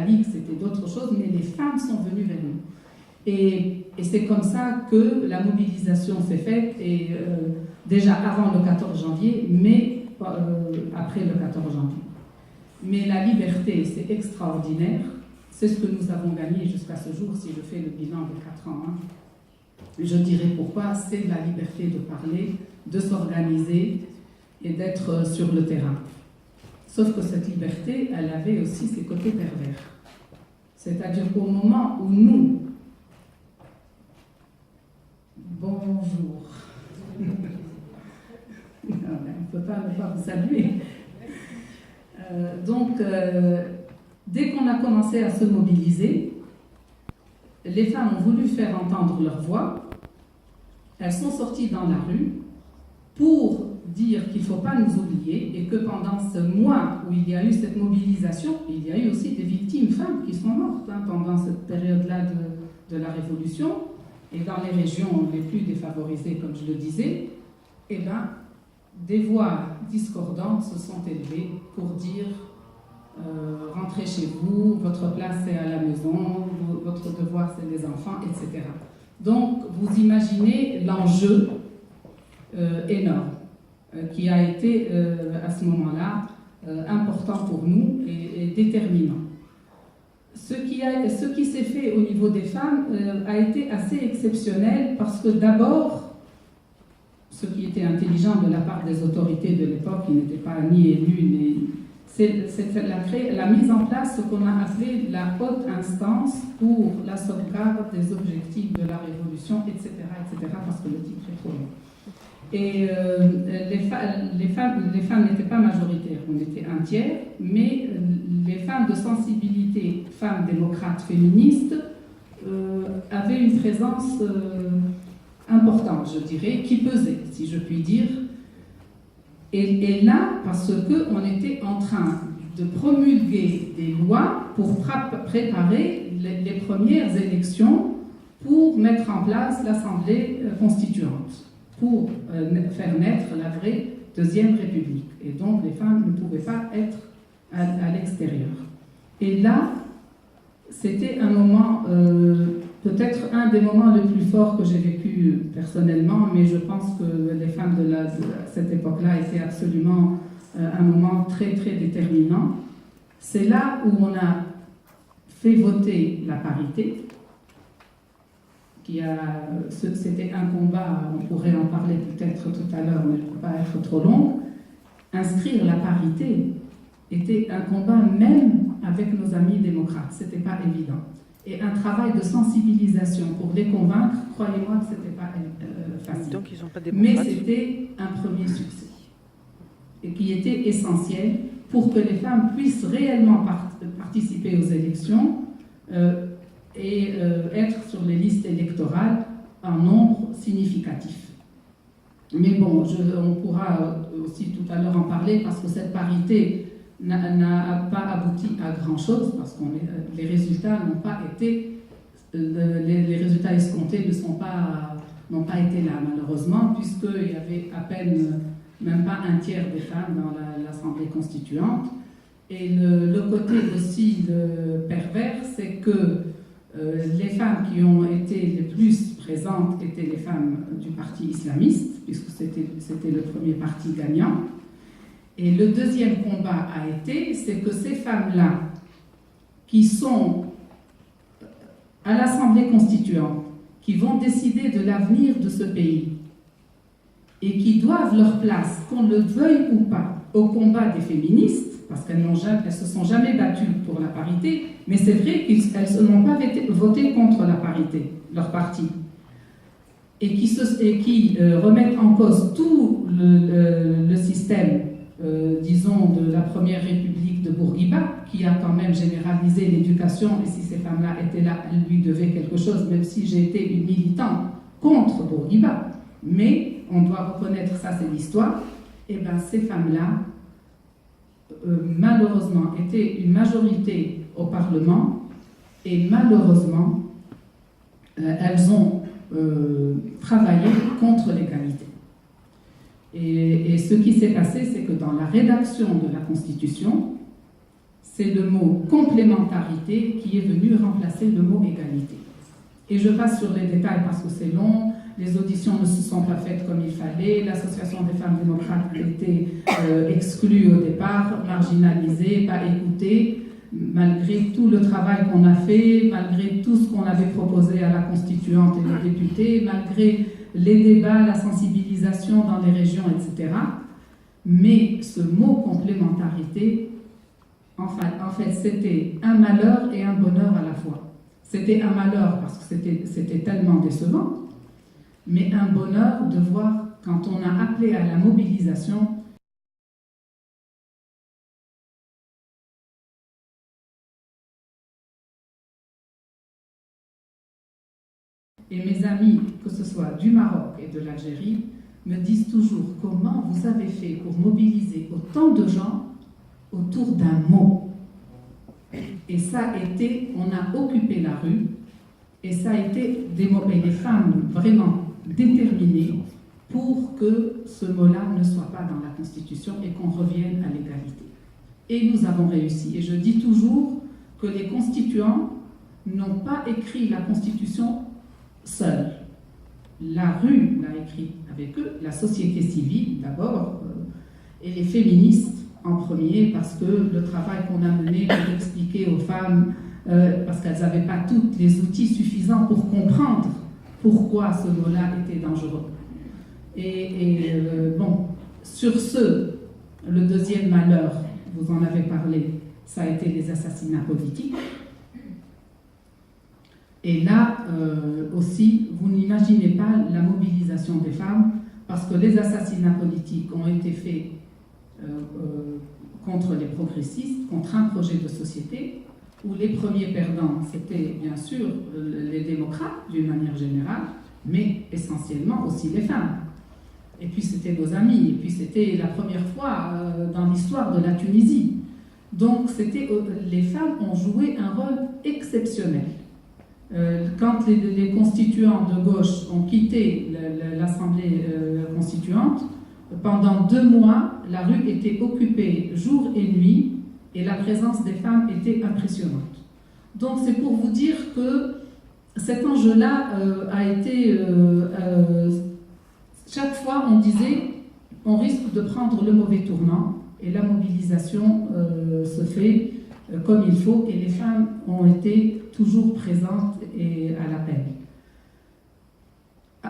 la Ligue, c'était d'autres choses, mais les femmes sont venues vers nous. Et c'est comme ça que la mobilisation s'est faite, et déjà avant le 14 janvier, mais après le 14 janvier. Mais la liberté, c'est extraordinaire. C'est ce que nous avons gagné jusqu'à ce jour, si je fais le bilan de 4 ans. Hein. Je dirais pourquoi, c'est la liberté de parler, de s'organiser et d'être sur le terrain. Sauf que cette liberté, elle avait aussi ses côtés pervers. C'est-à-dire qu'au moment où nous... Bonjour. On ne peut pas ne pas vous saluer. Dès qu'on a commencé à se mobiliser, les femmes ont voulu faire entendre leur voix. Elles sont sorties dans la rue pour dire qu'il ne faut pas nous oublier et que pendant ce mois où il y a eu cette mobilisation, il y a eu aussi des victimes femmes qui sont mortes pendant cette période-là de la Révolution, et dans les régions les plus défavorisées, comme je le disais, des voix discordantes se sont élevées pour dire rentrez chez vous, votre place c'est à la maison, votre devoir c'est les enfants, etc. Donc vous imaginez l'enjeu énorme qui a été à ce moment-là important pour nous et déterminant. Ce qui s'est fait au niveau des femmes a été assez exceptionnel parce que d'abord, ce qui était intelligent de la part des autorités de l'époque, qui n'étaient pas ni élus, c'est la mise en place de ce qu'on a appelé la haute instance pour la sauvegarde des objectifs de la Révolution, etc., parce que le titre est trop long. Et les femmes n'étaient pas majoritaires, on était un tiers, mais les femmes de sensibilité, femmes démocrates féministes, avaient une présence importante, je dirais, qui pesait, si je puis dire. Et là, parce qu'on était en train de promulguer des lois pour préparer les premières élections pour mettre en place l'Assemblée constituante, pour faire naître la vraie Deuxième République. Et donc, les femmes ne pouvaient pas être à l'extérieur. Et là, c'était un moment, peut-être un des moments les plus forts que j'ai vécu personnellement, mais je pense que les femmes de cette époque-là étaient absolument un moment très, très déterminant. C'est là où on a fait voter la parité, c'était un combat, on pourrait en parler peut-être tout à l'heure, mais il ne faut pas être trop long. Inscrire la parité était un combat même avec nos amis démocrates, ce n'était pas évident. Et un travail de sensibilisation pour les convaincre, croyez-moi que ce n'était pas facile. Donc, ils ont pas mais c'était un premier succès, et qui était essentiel pour que les femmes puissent réellement participer aux élections et être sur les listes électorales en nombre significatif. Mais bon, on pourra aussi tout à l'heure en parler, parce que cette parité n'a pas abouti à grand-chose, parce que les résultats n'ont pas été, les résultats escomptés n'ont pas été là, malheureusement, puisqu'il y avait à peine, même pas un tiers des femmes dans l'Assemblée constituante. Et le côté aussi pervers, c'est que les femmes qui ont été les plus présentes étaient les femmes du parti islamiste, puisque c'était le premier parti gagnant. Et le deuxième combat a été, c'est que ces femmes-là, qui sont à l'Assemblée constituante, qui vont décider de l'avenir de ce pays, et qui doivent leur place, qu'on le veuille ou pas, au combat des féministes, parce qu'elles ne se sont jamais battues pour la parité, mais c'est vrai qu'elles n'ont pas voté contre la parité, leur parti, et qui remettent en cause tout le système, disons, de la Première République de Bourguiba, qui a quand même généralisé l'éducation, et si ces femmes-là étaient là, elles lui devaient quelque chose, même si j'ai été une militante contre Bourguiba. Mais on doit reconnaître, ça c'est l'histoire, et bien ces femmes-là, malheureusement, étaient une majorité au Parlement, et malheureusement, elles ont travaillé contre l'égalité. Et ce qui s'est passé, c'est que dans la rédaction de la Constitution, c'est le mot complémentarité qui est venu remplacer le mot égalité. Et je passe sur les détails parce que c'est long, les auditions ne se sont pas faites comme il fallait, l'association des femmes démocrates a été exclue au départ, marginalisée, pas écoutée, malgré tout le travail qu'on a fait, malgré tout ce qu'on avait proposé à la constituante et aux députés, malgré les débats, la sensibilisation dans les régions, etc. Mais ce mot complémentarité, en fait, c'était un malheur et un bonheur à la fois. C'était un malheur parce que c'était tellement décevant, mais un bonheur de voir quand on a appelé à la mobilisation. Et mes amis, que ce soit du Maroc et de l'Algérie, me disent toujours comment vous avez fait pour mobiliser autant de gens autour d'un mot. Et ça a été, on a occupé la rue, et ça a été des femmes vraiment déterminées pour que ce mot-là ne soit pas dans la Constitution et qu'on revienne à l'égalité. Et nous avons réussi. Et je dis toujours que les constituants n'ont pas écrit la Constitution seuls. La rue l'a écrit avec eux, la société civile d'abord, et les féministes en premier, parce que le travail qu'on a mené pour expliquer aux femmes, parce qu'elles n'avaient pas tous les outils suffisants pour comprendre pourquoi ce mot-là était dangereux. Bon, sur ce, le deuxième malheur, vous en avez parlé, ça a été les assassinats politiques. Et là aussi, vous n'imaginez pas la mobilisation des femmes, parce que les assassinats politiques ont été faits contre les progressistes, contre un projet de société, où les premiers perdants, c'était bien sûr les démocrates, d'une manière générale, mais essentiellement aussi les femmes. Et puis c'était nos amis, et puis c'était la première fois dans l'histoire de la Tunisie. Donc les femmes ont joué un rôle exceptionnel. Quand les constituants de gauche ont quitté l'Assemblée constituante, pendant 2 mois, la rue était occupée jour et nuit et la présence des femmes était impressionnante. Donc c'est pour vous dire que cet enjeu-là a été... chaque fois, on disait, on risque de prendre le mauvais tournant et la mobilisation se fait comme il faut et les femmes ont été toujours présentes et à l'appel.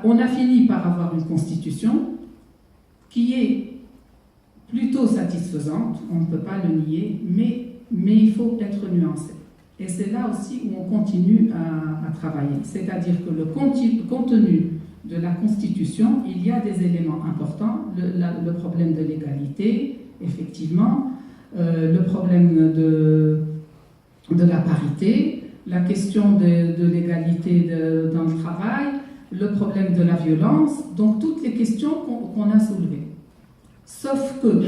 On a fini par avoir une constitution qui est plutôt satisfaisante, on ne peut pas le nier, mais il faut être nuancé. Et c'est là aussi où on continue à travailler. C'est-à-dire que le contenu de la Constitution, il y a des éléments importants, le problème de l'égalité, effectivement, le problème de la parité, la question de l'égalité dans le travail, le problème de la violence, donc toutes les questions qu'on a soulevées. Sauf que,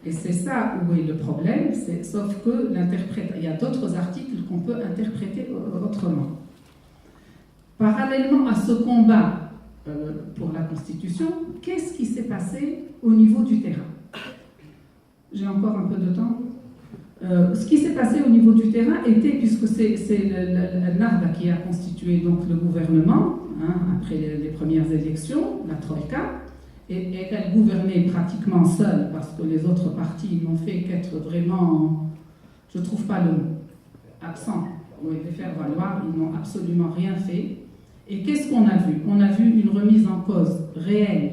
et c'est ça où est le problème, sauf que il y a d'autres articles qu'on peut interpréter autrement. Parallèlement à ce combat pour la Constitution, qu'est-ce qui s'est passé au niveau du terrain? J'ai encore un peu de temps. Ce qui s'est passé au niveau du terrain était, puisque c'est le NARDA qui a constitué donc le gouvernement, après les premières élections, la Troïka, et elle gouvernait pratiquement seule, parce que les autres partis n'ont fait qu'être vraiment, je ne trouve pas le mot, absents, ou les faire valoir, ils n'ont absolument rien fait. Et qu'est-ce qu'on a vu? On a vu une remise en cause réelle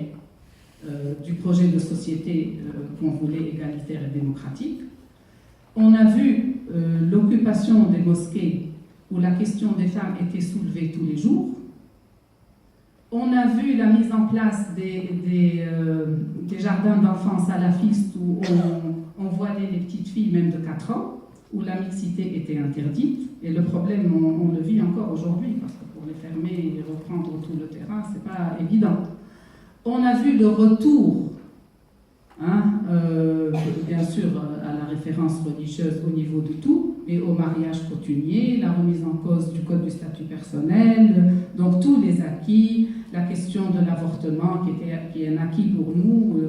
du projet de société qu'on voulait égalitaire et démocratique. On a vu l'occupation des mosquées où la question des femmes était soulevée tous les jours. On a vu la mise en place des jardins d'enfants salafistes où on voilait les petites filles même de 4 ans, où la mixité était interdite. Et le problème, on le vit encore aujourd'hui, parce que pour les fermer et reprendre tout le terrain, c'est pas évident. On a vu le retour, bien sûr, à la référence religieuse au niveau de tout, mais au mariage coutumier, la remise en cause du code du statut personnel, donc tous les acquis, la question de l'avortement qui est un acquis pour nous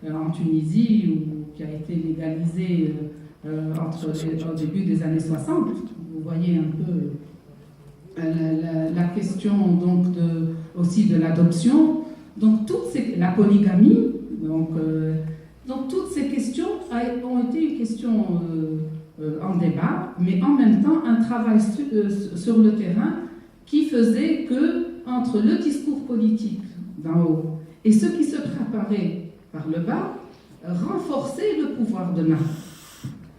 en Tunisie, qui a été légalisé au début des années 60. Vous voyez un peu la question donc aussi de l'adoption, donc la polygamie, donc toutes ces questions ont été une question en débat, mais en même temps un travail sur le terrain qui faisait que entre le discours politique d'en haut et ceux qui se préparaient par le bas, renforçait le pouvoir de main.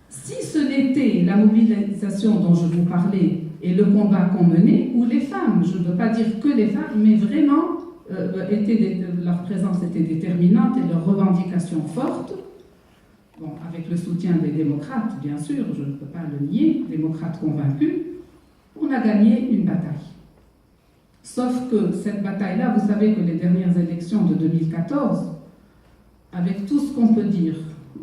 Si ce n'était la mobilisation dont je vous parlais et le combat qu'on menait, où les femmes, je ne veux pas dire que les femmes, mais vraiment leur présence était déterminante et leurs revendications fortes, bon, avec le soutien des démocrates, bien sûr, je ne peux pas le nier, démocrates convaincus, on a gagné une bataille. Sauf que cette bataille-là, vous savez que les dernières élections de 2014, avec tout ce qu'on peut dire,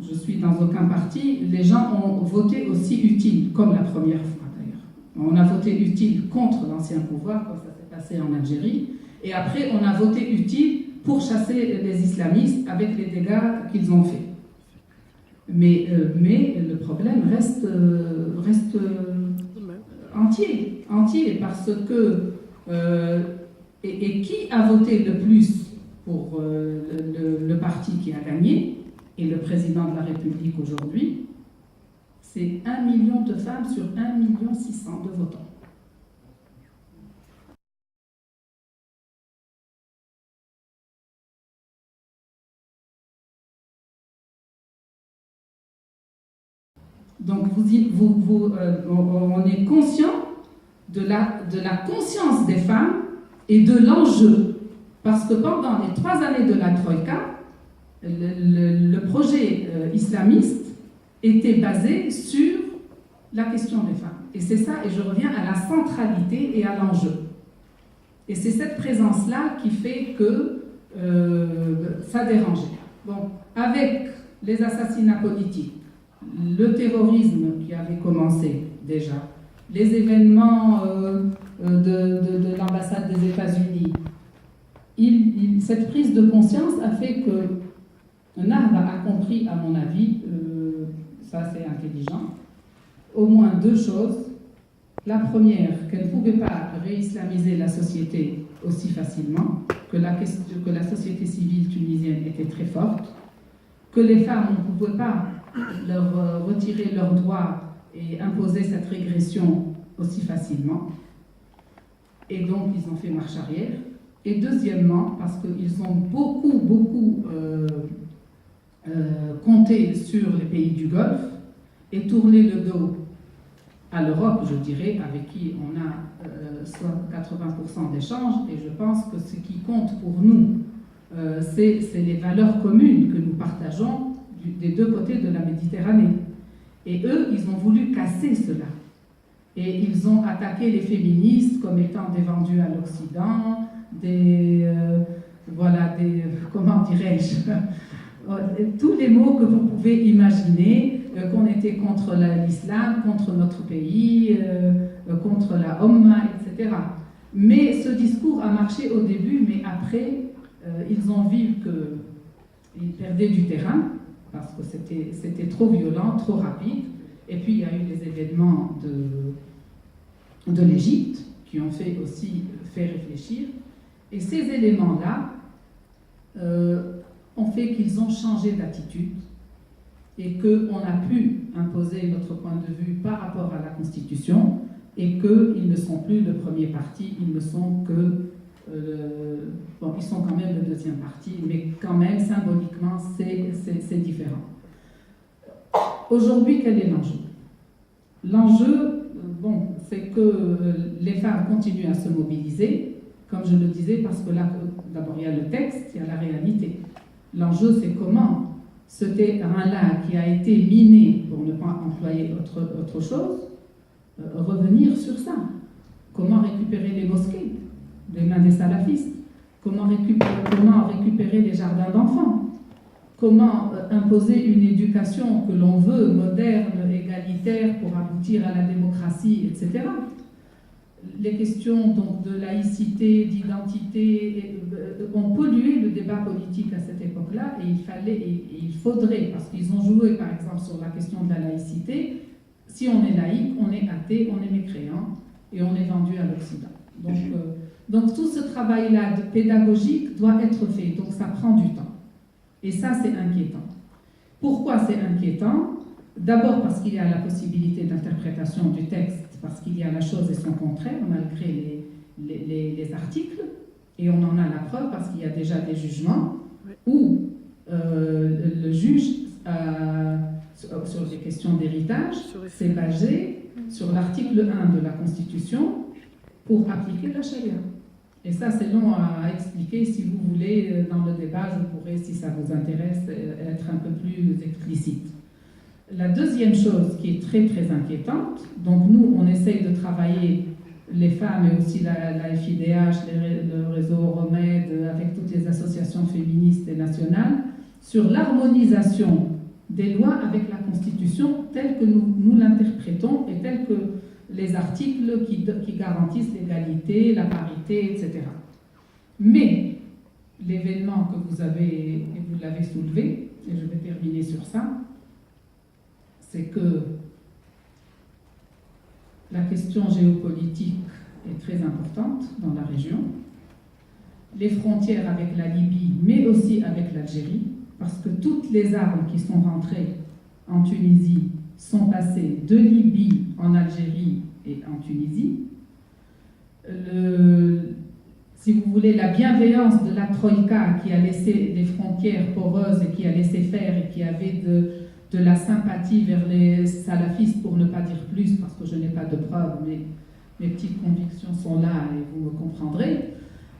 je suis dans aucun parti, les gens ont voté aussi utile, comme la première fois d'ailleurs. On a voté utile contre l'ancien pouvoir, comme ça s'est passé en Algérie, et après on a voté utile pour chasser les islamistes avec les dégâts qu'ils ont faits. Mais le problème reste entier, parce que et qui a voté le plus pour le parti qui a gagné et le président de la République aujourd'hui, c'est 1 million de femmes sur 1,6 million de votants. Donc on est conscient de la conscience des femmes et de l'enjeu. Parce que pendant les 3 années de la Troïka, le projet islamiste était basé sur la question des femmes. Et c'est ça, et je reviens à la centralité et à l'enjeu. Et c'est cette présence-là qui fait que ça dérangeait. Bon, avec les assassinats politiques, le terrorisme qui avait commencé déjà, les événements de l'ambassade des États-Unis, cette prise de conscience a fait que Nahda a compris, à mon avis, ça c'est intelligent, au moins 2 choses. La première, qu'elle ne pouvait pas réislamiser la société aussi facilement, que la société civile tunisienne était très forte, que les femmes, on ne pouvait pas leur retirer leurs droits et imposer cette régression aussi facilement. Et donc, ils ont fait marche arrière. Et deuxièmement, parce qu'ils ont beaucoup compté sur les pays du Golfe et tourné le dos à l'Europe, je dirais, avec qui on a soit 80% d'échanges. Et je pense que ce qui compte pour nous, c'est les valeurs communes que nous partageons des 2 côtés de la Méditerranée. Et eux, ils ont voulu casser cela. Et ils ont attaqué les féministes comme étant des vendus à l'Occident, comment dirais-je, tous les mots que vous pouvez imaginer, qu'on était contre l'islam, contre notre pays, contre la Ummah, etc. Mais ce discours a marché au début, mais après, ils ont vu qu'ils perdaient du terrain, parce que c'était trop violent, trop rapide. Et puis il y a eu les événements de l'Égypte qui ont aussi fait réfléchir. Et ces éléments-là ont fait qu'ils ont changé d'attitude et qu'on a pu imposer notre point de vue par rapport à la Constitution et qu'ils ne sont plus le premier parti, ils ne sont que... ils sont quand même le 2e parti, mais quand même, symboliquement, c'est différent. Aujourd'hui, quel est l'enjeu? L'enjeu, c'est que les femmes continuent à se mobiliser, comme je le disais, parce que là, d'abord, il y a le texte, il y a la réalité. L'enjeu, c'est comment ce terrain-là qui a été miné, pour ne pas employer autre chose, revenir sur ça. Comment récupérer les mosquées des mains des salafistes? Comment récupérer les jardins d'enfants? Comment imposer une éducation que l'on veut, moderne, égalitaire, pour aboutir à la démocratie, etc. les questions donc, de laïcité, d'identité ont pollué le débat politique à cette époque-là et il faudrait, parce qu'ils ont joué par exemple sur la question de la laïcité, si on est laïque, on est athée, on est mécréant et on est vendu à l'Occident. Donc tout ce travail-là pédagogique doit être fait, donc ça prend du temps. Et ça, c'est inquiétant. Pourquoi c'est inquiétant? D'abord parce qu'il y a la possibilité d'interprétation du texte, parce qu'il y a la chose et son contraire, malgré les articles, et on en a la preuve parce qu'il y a déjà des jugements où le juge, sur des questions d'héritage, s'est basé sur l'article 1 de la Constitution pour appliquer la charia. Et ça, c'est long à expliquer. Si vous voulez, dans le débat, je pourrais, si ça vous intéresse, être un peu plus explicite. La deuxième chose qui est très, très inquiétante, donc nous, on essaye de travailler, les femmes et aussi la FIDH, le réseau Remède, avec toutes les associations féministes et nationales, sur l'harmonisation des lois avec la Constitution telle que nous l'interprétons et telle que les articles qui garantissent l'égalité, la parité, etc. Mais l'événement que vous l'avez soulevé, et je vais terminer sur ça, c'est que la question géopolitique est très importante dans la région. Les frontières avec la Libye, mais aussi avec l'Algérie, parce que toutes les armes qui sont rentrées en Tunisie sont passées de Libye en Algérie et en Tunisie. Si vous voulez, la bienveillance de la Troïka qui a laissé des frontières poreuses et qui a laissé faire et qui avait de la sympathie vers les salafistes, pour ne pas dire plus, parce que je n'ai pas de preuves, mais mes petites convictions sont là et vous me comprendrez,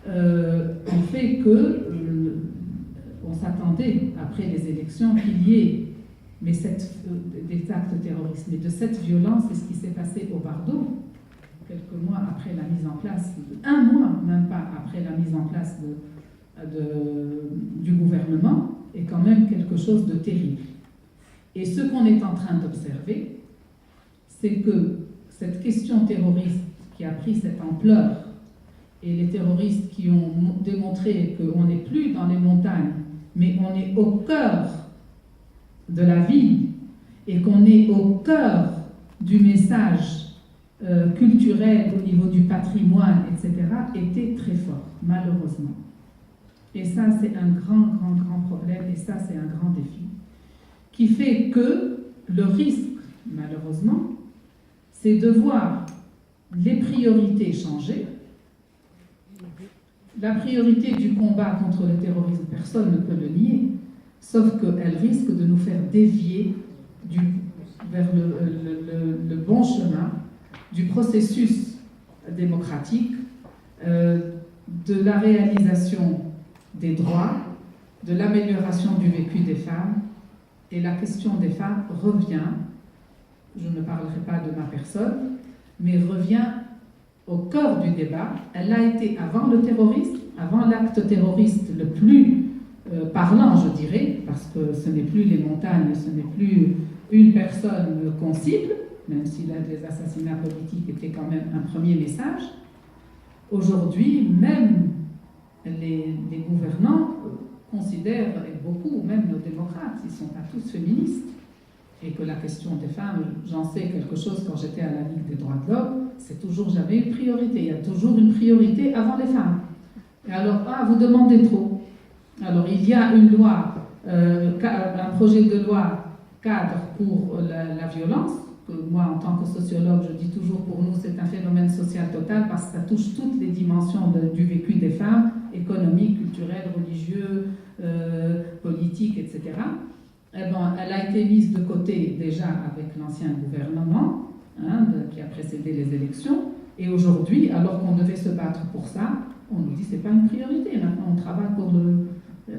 ont fait que on s'attendait, après les élections, qu'il y ait des actes terroristes. Mais de cette violence, c'est ce qui s'est passé au Bardo, quelques mois après la mise en place, un mois même pas après la mise en place du gouvernement, est quand même quelque chose de terrible. Et ce qu'on est en train d'observer, c'est que cette question terroriste qui a pris cette ampleur, et les terroristes qui ont démontré qu'on n'est plus dans les montagnes, mais on est au cœur de la ville, et qu'on est au cœur du message culturel au niveau du patrimoine, etc., était très fort, malheureusement. Et ça, c'est un grand, grand, grand problème, et ça, c'est un grand défi, qui fait que le risque, malheureusement, c'est de voir les priorités changer. La priorité du combat contre le terrorisme, personne ne peut le nier, sauf qu'elle risque de nous faire dévier vers le bon chemin du processus démocratique, de la réalisation des droits, de l'amélioration du vécu des femmes. Et la question des femmes revient, je ne parlerai pas de ma personne, mais revient au cœur du débat. Elle a été avant le terrorisme, avant l'acte terroriste le plus parlant, je dirais, parce que ce n'est plus les montagnes, ce n'est plus une personne qu'on cible, même si les assassinats politiques étaient quand même un premier message. Aujourd'hui, même les gouvernants considèrent, et beaucoup, même nos démocrates, ils ne sont pas tous féministes, et que la question des femmes, j'en sais quelque chose quand j'étais à la Ligue des droits de l'homme, c'est toujours jamais une priorité. Il y a toujours une priorité avant les femmes. Et alors, vous demandez trop. Alors, il y a une loi, un projet de loi cadre pour la violence, que moi, en tant que sociologue, je dis toujours, pour nous, c'est un phénomène social total, parce que ça touche toutes les dimensions du vécu des femmes, économique, culturel, religieux, politique, etc. Eh ben, elle a été mise de côté déjà avec l'ancien gouvernement, qui a précédé les élections, et aujourd'hui, alors qu'on devait se battre pour ça, on nous dit que ce n'est pas une priorité. Maintenant, on travaille pour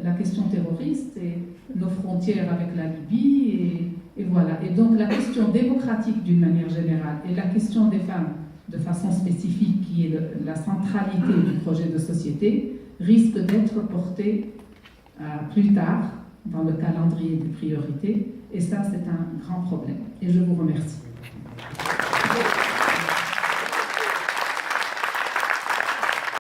la question terroriste et nos frontières avec la Libye, et voilà. Et donc, la question démocratique d'une manière générale, et la question des femmes de façon spécifique, qui est la centralité du projet de société, risque d'être portée plus tard dans le calendrier des priorités, et ça, c'est un grand problème. Et je vous remercie.